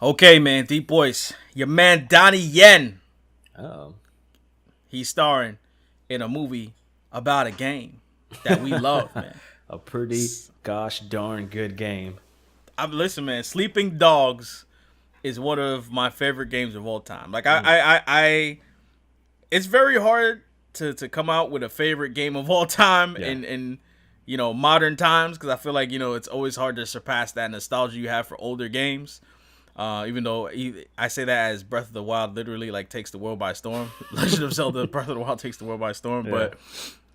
Okay, man, deep voice. Your man Donnie Yen. Oh. He's starring in a movie about a game that we love, man. A pretty gosh darn good game. Listen, man. Sleeping Dogs is one of my favorite games of all time. Like it's very hard to come out with a favorite game of all time in modern times, because I feel like it's always hard to surpass that nostalgia you have for older games. Even though I say that as Breath of the Wild literally like takes the world by storm. Legend of Zelda Breath of the Wild takes the world by storm. Yeah. But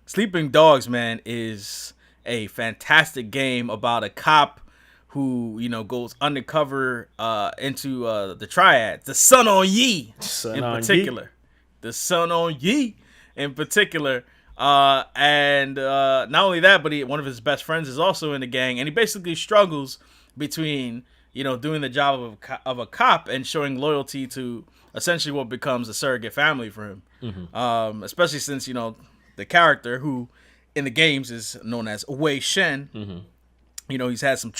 Sleeping Dogs, man, is a fantastic game about a cop who, goes undercover into the Triad. The Sun on Yee in particular. The Sun on Yee in particular. And not only that, but one of his best friends is also in the gang. And he basically struggles between doing the job of a cop and showing loyalty to essentially what becomes a surrogate family for him. Mm-hmm. Especially since, the character who in the games is known as Wei Shen. Mm-hmm. He's had a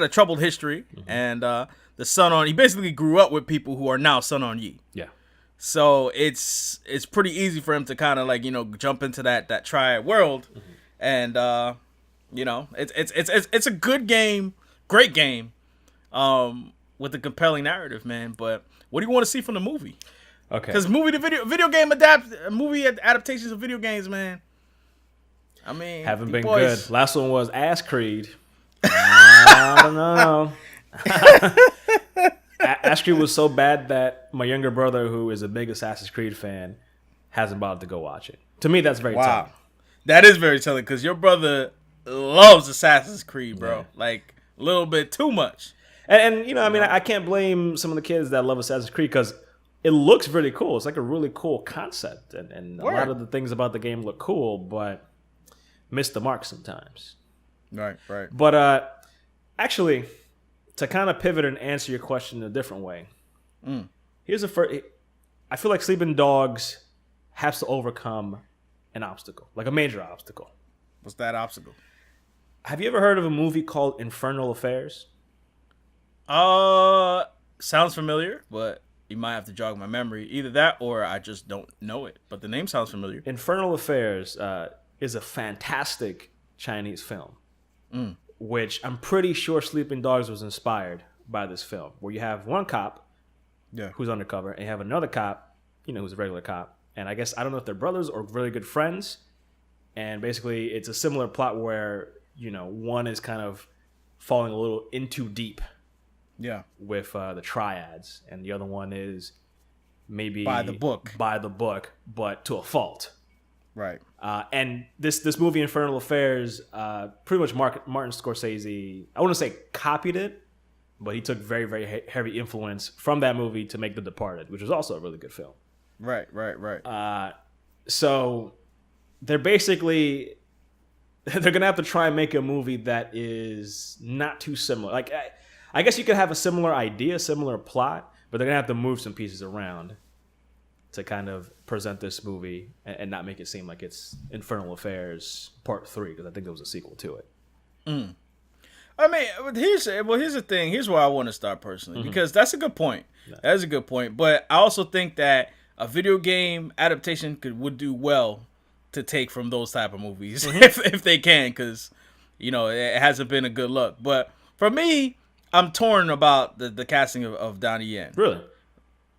troubled history. Mm-hmm. And he basically grew up with people who are now Sun on Yee. Yeah. So it's pretty easy for him to kind of like, jump into that Triad world. Mm-hmm. And, it's a good game. Great game, with a compelling narrative, man. But what do you want to see from the movie? Okay, because video game adaptations of video games, man. I mean, haven't been good. Last one was Ass Creed. I don't know. Ass Creed was so bad that my younger brother, who is a big Assassin's Creed fan, hasn't bothered to go watch it. To me, that's very telling. That is very telling, because your brother loves Assassin's Creed, bro. Yeah. Like. A little bit too much. And I can't blame some of the kids that love Assassin's Creed, because it looks really cool. It's like a really cool concept. And a lot of the things about the game look cool, but miss the mark sometimes. Right. But actually, to kind of pivot and answer your question in a different way, here's the first. I feel like Sleeping Dogs has to overcome an obstacle, like a major obstacle. What's that obstacle? Have you ever heard of a movie called Infernal Affairs? Sounds familiar, but you might have to jog my memory. Either that or I just don't know it. But the name sounds familiar. Infernal Affairs is a fantastic Chinese film, which I'm pretty sure Sleeping Dogs was inspired by this film, where you have one cop who's undercover, and you have another cop, who's a regular cop. And I guess, I don't know if they're brothers or really good friends. And basically, it's a similar plot where one is kind of falling a little in too deep with the triads, and the other one is maybe by the book, but to a fault. Right. And this movie, Infernal Affairs, pretty much Martin Scorsese, I wouldn't say copied it, but he took very, very heavy influence from that movie to make The Departed, which was also a really good film. Right. So they're basically... they're going to have to try and make a movie that is not too similar. Like, I guess you could have a similar idea, similar plot, but they're going to have to move some pieces around to kind of present this movie and not make it seem like it's Infernal Affairs Part 3, because I think there was a sequel to it. I mean, here's the thing. Here's where I want to start personally, because that's a good point. Yeah. That is a good point. But I also think that a video game adaptation would do well to take from those type of movies if they can, because it hasn't been a good look. But for me, I'm torn about the casting of Donnie Yen. Really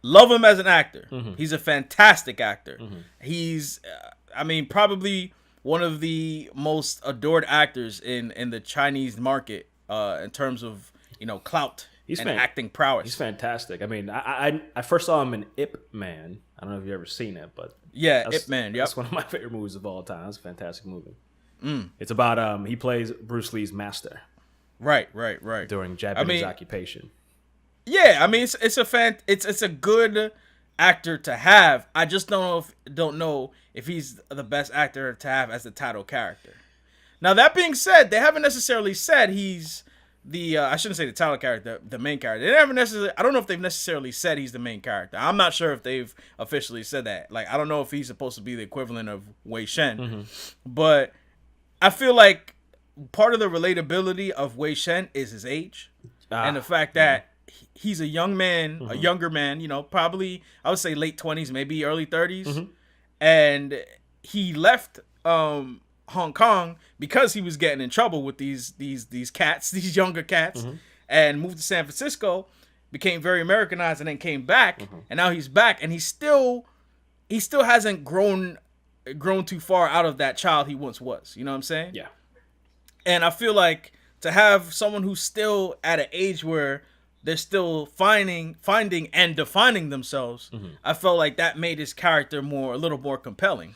love him as an actor. He's a fantastic actor. He's probably one of the most adored actors in the Chinese market in terms of clout and acting prowess. He's fantastic. I mean, I first saw him in Ip Man. I don't know if you've ever seen it, but Ip Man. Yep. That's one of my favorite movies of all time. It's a fantastic movie. It's about he plays Bruce Lee's master. Right. During Japanese occupation. Yeah, I mean it's a good actor to have. I just don't know if he's the best actor to have as the title character. Now that being said, they haven't necessarily said he's the I shouldn't say the title character, the main character. They haven't necessarily. I don't know if they've necessarily said he's the main character. I'm not sure if they've officially said that. Like, I don't know if he's supposed to be the equivalent of Wei Shen, but I feel like part of the relatability of Wei Shen is his age and the fact that he's a young man, a younger man, probably I would say late 20s, maybe early 30s, and he left Hong Kong because he was getting in trouble with these cats, these younger cats, and moved to San Francisco, became very Americanized, and then came back, and now he's back, and he still hasn't grown too far out of that child he once was. You know what I'm saying? Yeah. And I feel like to have someone who's still at an age where they're still finding and defining themselves, I felt like that made his character a little more compelling.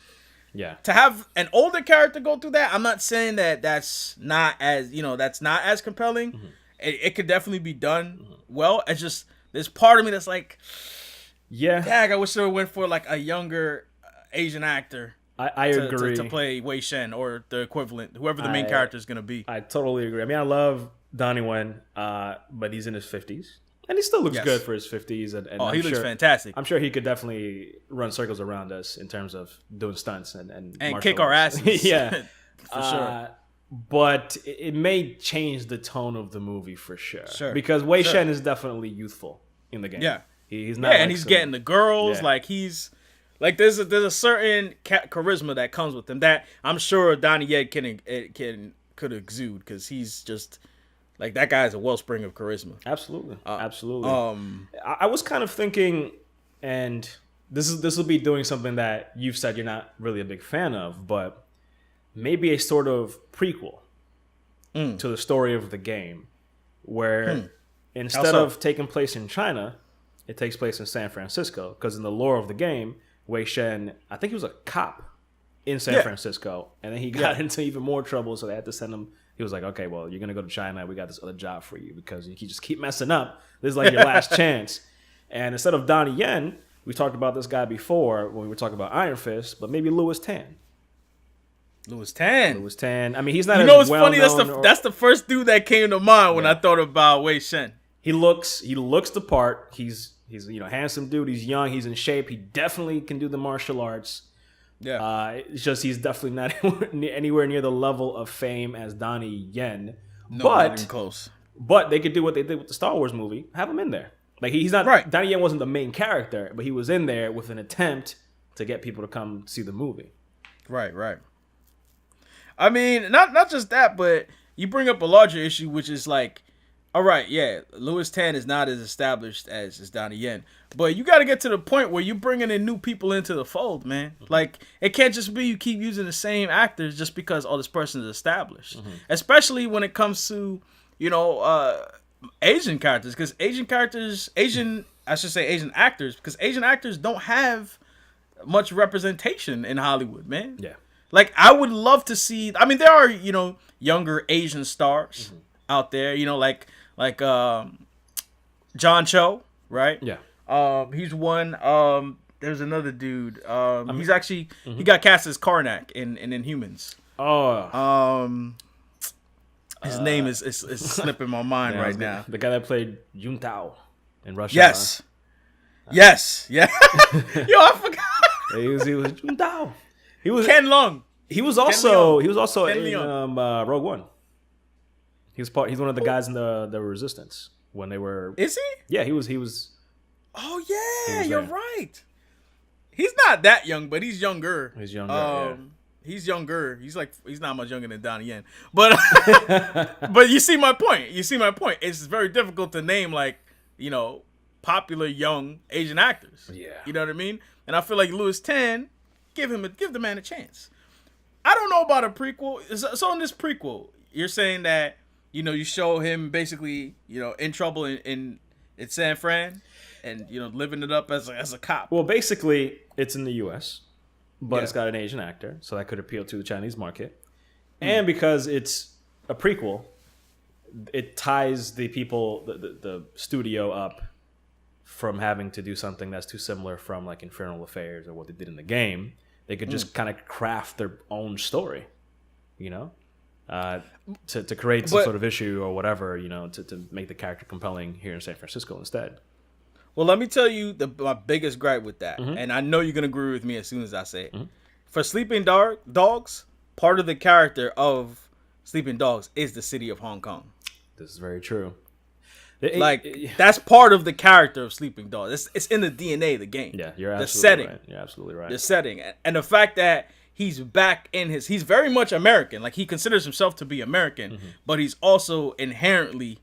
Yeah. To have an older character go through that, I'm not saying that's not as compelling. It could definitely be done well. It's just there's part of me that's like, I wish they went for like a younger Asian actor. I agree. To play Wei Shen or the equivalent, whoever the main character is going to be. I totally agree. I mean, I love Donnie Yen, but he's in his 50s. And he still looks good for his 50s. And he looks fantastic. I'm sure he could definitely run circles around us in terms of doing stunts and kick our asses. Yeah. For sure. But it may change the tone of the movie for sure. Because Wei Shen is definitely youthful in the game. Yeah. He's not. And he's getting the girls. Yeah. Like he's like there's a certain charisma that comes with him that I'm sure Donnie Yen could exude, because he's just like, that guy's a wellspring of charisma. Absolutely. I was kind of thinking, and this will be doing something that you've said you're not really a big fan of, but maybe a sort of prequel to the story of the game, where instead of taking place in China, it takes place in San Francisco, because in the lore of the game, Wei Shen, I think he was a cop in San Francisco, and then he got into even more trouble, so they had to send him. He was like, okay, well, you're going to go to China. We got this other job for you, because you just keep messing up. This is like your last chance. And instead of Donnie Yen, we talked about this guy before when we were talking about Iron Fist, but maybe Louis Tan. Louis Tan. I mean, he's not as what's funny? That's the first dude that came to mind when I thought about Wei Shen. He looks the part. He's handsome dude. He's young. He's in shape. He definitely can do the martial arts. Yeah. It's just he's definitely not anywhere near the level of fame as Donnie Yen. No, not even close. But they could do what they did with the Star Wars movie. Have him in there. Like, he's not right. Donnie Yen wasn't the main character, but he was in there with an attempt to get people to come see the movie. Right. I mean, not just that, but you bring up a larger issue, which is like, all right, Louis Tan is not as established as Donnie Yen, but you got to get to the point where you're bringing in new people into the fold, man. Like, it can't just be you keep using the same actors just because this person is established, especially when it comes to, Asian characters, because Asian actors, because Asian actors don't have much representation in Hollywood, man. Yeah. Like, I would love to see, I mean, there are, younger Asian stars out there, like John Cho, right? Yeah. He's one. There's another dude. He's actually he got cast as Karnak in Inhumans. Oh. His name is slipping my mind right now. The guy that played Jun Tao in Russia. Yes. Yes. Yeah. Yo, I forgot. He was Jun Tao. He was Ken Leung. He was also in Rogue One. He's one of the guys in the Resistance when they were. Is he? Yeah, he was. Oh yeah, you're right. He's not that young, but he's younger. He's younger. He's younger. He's not much younger than Donnie Yen. But but you see my point. It's very difficult to name popular young Asian actors. Yeah. You know what I mean? And I feel like Louis Tan, give the man a chance. I don't know about a prequel. So in this prequel, you're saying that you show him basically in trouble in San Fran, and living it up as a cop. Well, basically, it's in the U.S., but it's got an Asian actor, so that could appeal to the Chinese market. And because it's a prequel, it ties the people, the studio up from having to do something that's too similar from like Infernal Affairs or what they did in the game. They could just kind of craft their own story, to create some sort of issue or whatever, to make the character compelling here in San Francisco instead. Well, let me tell you my biggest gripe with that, and I know you're going to agree with me as soon as I say it. For Sleeping Dogs, part of the character of Sleeping Dogs is the city of Hong Kong. This is very true. That's part of the character of Sleeping Dogs. It's in the DNA of the game. Yeah, you're absolutely the setting. Right. You're absolutely right. The setting and the fact that he's back in he's very much American. Like he considers himself to be American, but he's also inherently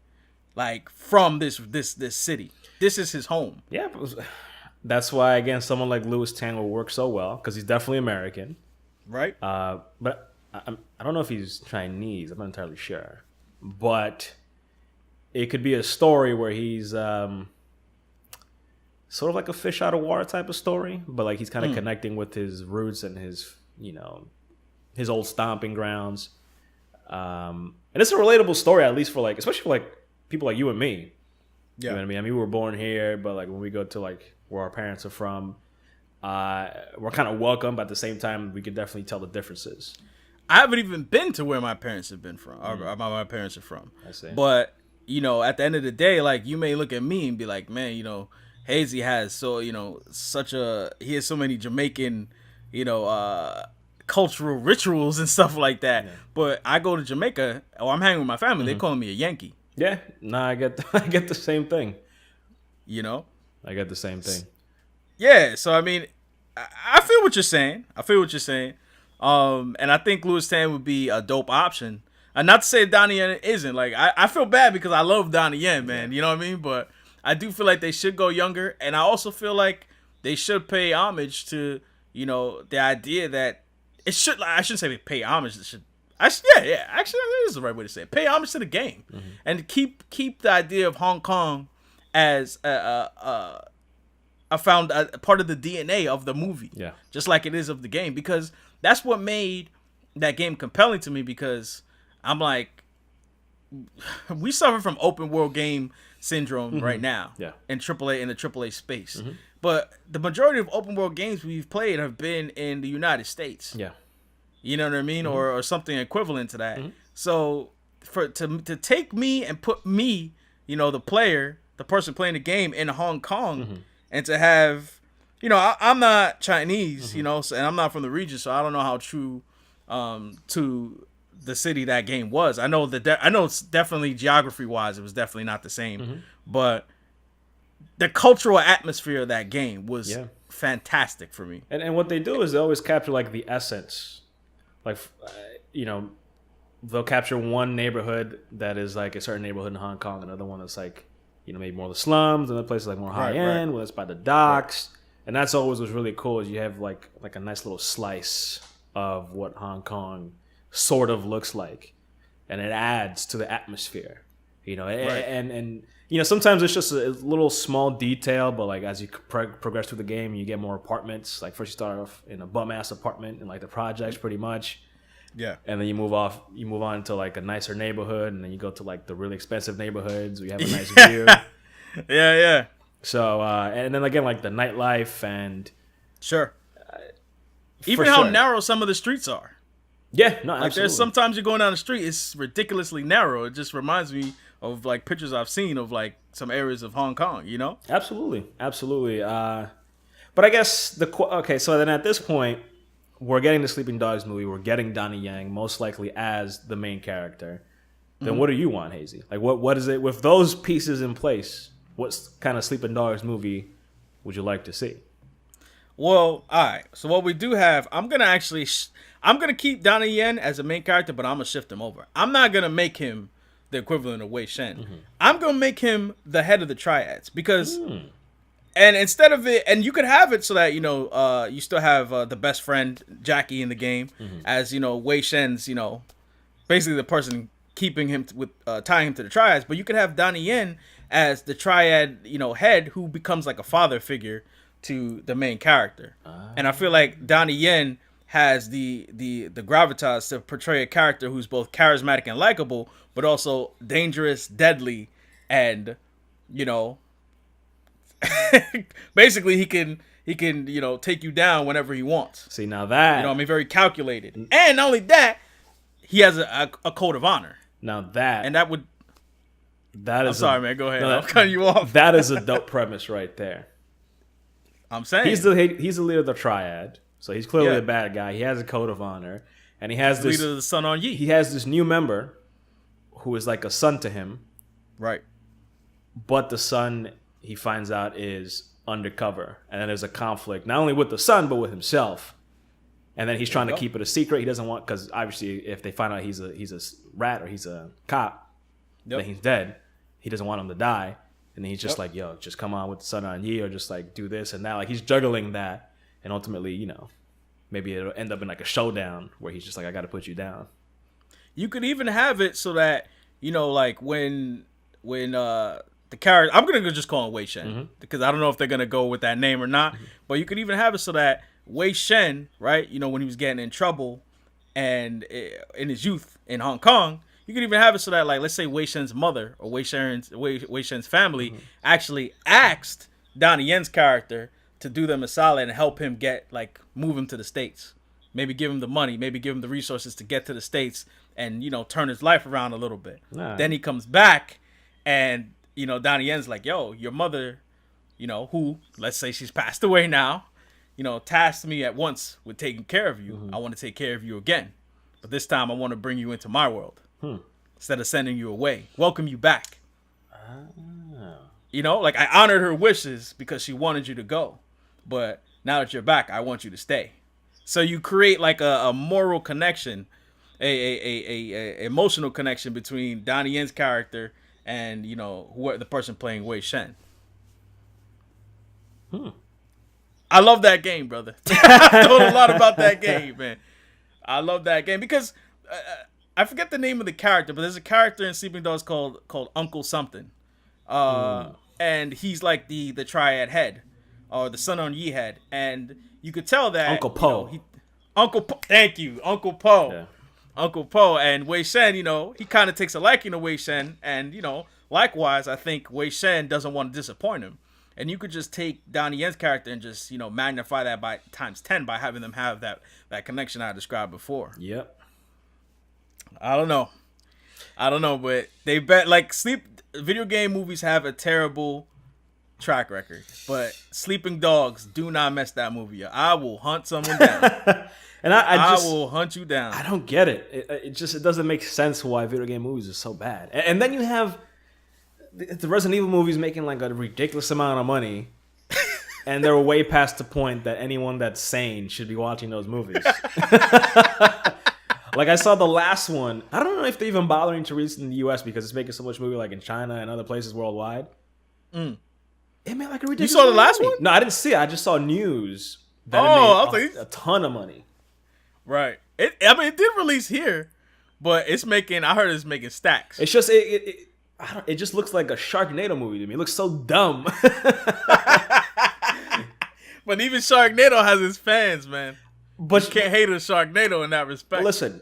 like from this city. This is his home. Yeah, that's why again someone like Louis Tan will work so well because he's definitely American, right? But I don't know if he's Chinese. I'm not entirely sure, but it could be a story where he's sort of like a fish out of water type of story, but like he's kind of connecting with his roots and his his old stomping grounds. And it's a relatable story, at least for like, especially for like people like you and me. Yeah. You know what I mean? I mean, we were born here, but like when we go to like where our parents are from, we're kind of welcome, but at the same time, we can definitely tell the differences. I haven't even been to where my parents have been from, or my parents are from. I see. But, at the end of the day, like, you may look at me and be like, man, Hazy has he has so many Jamaican, cultural rituals and stuff like that. Yeah. But I go to Jamaica, or I'm hanging with my family, they call me a Yankee. Yeah, no, I get the same thing. I get the same thing. Yeah, so I mean, I feel what you're saying. And I think Louis Tan would be a dope option. And not to say Donnie Yen isn't. Like, I feel bad because I love Donnie Yen, man. You know what I mean? But I do feel like they should go younger. And I also feel like they should pay homage to, the idea that it should, I shouldn't say pay homage. Actually, that is the right way to say it. Pay homage to the game. And keep the idea of Hong Kong as a part of the DNA of the movie. Yeah. Just like it is of the game. Because that's what made that game compelling to me, because I'm like, we suffer from open world game syndrome right now. Yeah. In the AAA space. But the majority of open world games we've played have been in the United States. Yeah. You know what I mean? Or something equivalent to that. So to take me and put me, the player, the person playing the game in Hong Kong, and to have, I'm not Chinese, and I'm not from the region, so I don't know how true to the city that game was. I know it's definitely geography wise, it was definitely not the same, but the cultural atmosphere of that game was fantastic for me. And what they do is they always capture like the essence. Like, they'll capture one neighborhood that is like a certain neighborhood in Hong Kong, another one that's like, maybe more of the slums, another place like more high end, where it's by the docks. And that's always what's really cool, is you have like a nice little slice of what Hong Kong sort of looks like, and it adds to the atmosphere. And sometimes it's just a little small detail, but like as you progress through the game, you get more apartments. Like first you start off in a bum ass apartment in like the projects, pretty much. Yeah. And then you move on to like a nicer neighborhood, and then you go to like the really expensive neighborhoods where you have a nice view. Yeah. So and then again, like the nightlife and sure. Even how narrow some of the streets are. Yeah, no, like absolutely. There's sometimes you're going down the street, it's ridiculously narrow. It just reminds me of like pictures I've seen of like some areas of Hong Kong, Absolutely. But I guess so then at this point, we're getting the Sleeping Dogs movie. We're getting Donnie Yen most likely as the main character. Then what do you want, Hazy? Like what is it with those pieces in place? What kind of Sleeping Dogs movie would you like to see? Well, all right. So what we do have, I'm gonna keep Donnie Yen as a main character, but I'm gonna shift him over. I'm not gonna make him the equivalent of Wei Shen. I'm gonna make him the head of the Triads, because, and instead of it, and you could have it so that you still have the best friend Jackie in the game as Wei Shen's basically the person keeping him tying him to the Triads, but you could have Donnie Yen as the Triad head, who becomes like a father figure to the main character. And I feel like Donnie Yen has the gravitas to portray a character who's both charismatic and likable, but also dangerous, deadly, and basically he can take you down whenever he wants. See, now that very calculated, and not only that, he has a code of honor. Now that I'm sorry, man. Go ahead. I'm cutting you off. That is a dope premise right there. I'm saying he's the leader of the Triad, so he's clearly a bad guy. He has a code of honor, and he has this leader of the Sun on Yee. He has this new member who is like a son to him, right? but the son, he finds out, is undercover, and then there's a conflict not only with the son but with himself. And then he's trying to keep it a secret. He doesn't want, because obviously if they find out he's a rat or he's a cop, then he's dead. He doesn't want him to die. And then he's just like, yo, just come on with the son on Yee, or just like do this and that. Like he's juggling that, and ultimately, you know, maybe it'll end up in like a showdown where he's just like, I got to put you down. You could even have it so that, you know, like when the character, I'm gonna just call him Wei Shen because I don't know if they're gonna go with that name or not. But you could even have it so that Wei Shen, right? You know, when he was getting in trouble and in his youth in Hong Kong, you could even have it so that, like, let's say Wei Shen's mother or Wei Shen's family actually asked Donnie Yen's character to do them a solid and help him move him to the States. Maybe give him the money, maybe give him the resources to get to the States and, you know, turn his life around a little bit. Nah. Then he comes back and, you know, Donnie Yen's like, yo, your mother, you know, who, let's say she's passed away now, you know, tasked me at once with taking care of you. I want to take care of you again. But this time I want to bring you into my world. Instead of sending you away. Welcome you back. You know, like I honored her wishes because she wanted you to go. But now that you're back, I want you to stay. So you create like a moral connection, a emotional connection between Donnie Yen's character and, you know, the person playing Wei Shen. I love that game, brother. I told a lot about that game, man. I love that game because I forget the name of the character, but there's a character in Sleeping Dogs called Uncle something, and he's like the Triad head, or the Son on Yee head, and you could tell that Uncle Po. Uncle Po. Thank you, Uncle Po. Yeah. Uncle Po and Wei Shen. You know, he kind of takes a liking to Wei Shen, and you know, likewise, I think Wei Shen doesn't want to disappoint him. And you could just take Donnie Yen's character and just, you know, magnify that by times 10 by having them have that connection I described before. Yep. I don't know, but they video game movies have a terrible track record, but Sleeping Dogs do not mess that movie up. I will hunt someone down. And I will hunt you down. I don't get it. It doesn't make sense why video game movies are so bad. And then you have the Resident Evil movies making like a ridiculous amount of money, and they're way past the point that anyone that's sane should be watching those movies. Like I saw the last one. I don't know if they're even bothering to release it in the US because it's making so much movie like in China and other places worldwide. It made like a ridiculous. You saw the last one? No, I didn't see it. I just saw news that it made a ton of money. Right. It did release here, but it's making. I heard it's making stacks. It's just it just looks like a Sharknado movie to me. It looks so dumb. But even Sharknado has its fans, man. But you can't hate a Sharknado in that respect. Listen,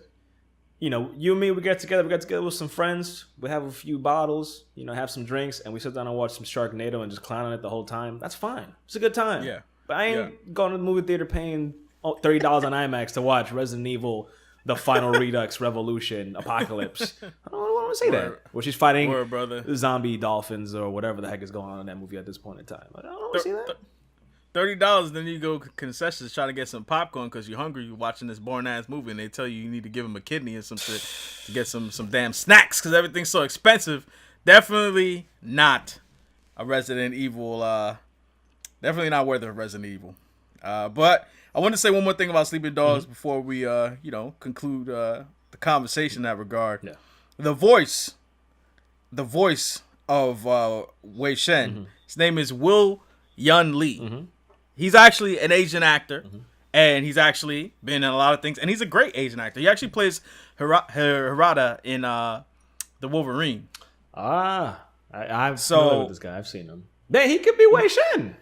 you know, you and me, we get together with some friends. We have a few bottles, you know, have some drinks, and we sit down and watch some Sharknado and just clown on it the whole time. That's fine. It's a good time. Yeah. But I ain't going to the movie theater paying $30 on IMAX to watch Resident Evil, The Final Redux, Revolution, Apocalypse. I don't want to say that. Where she's fighting zombie dolphins or whatever the heck is going on in that movie at this point in time. I don't want to see that. $30, then you go concessions trying to get some popcorn because you're hungry. You're watching this boring ass movie, and they tell you need to give them a kidney or some shit to get some damn snacks because everything's so expensive. Definitely not a Resident Evil. Definitely not worth of Resident Evil. But I want to say one more thing about Sleeping Dogs before we conclude the conversation in that regard. Yeah. The voice of Wei Shen. His name is Will Yun Lee. He's actually an Asian actor, and he's actually been in a lot of things, and he's a great Asian actor. He actually plays Hirata in the Wolverine. I'm familiar with this guy. I've seen him. Man, he could be Wei Shen.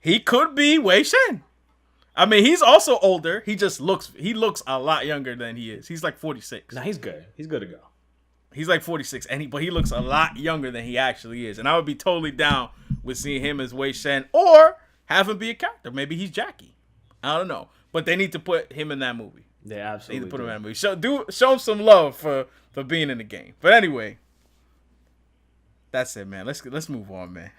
He could be Wei Shen. I mean, he's also older. He looks a lot younger than he is. He's like 46. Nah, he's good. He's good to go. He's like 46, but he looks a lot younger than he actually is. And I would be totally down with seeing him as Wei Shen or have him be a character. Maybe he's Jackie. I don't know. But they need to put him in that movie. They absolutely need to put him in that movie. Show him some love for being in the game. But anyway, that's it, man. Let's move on, man.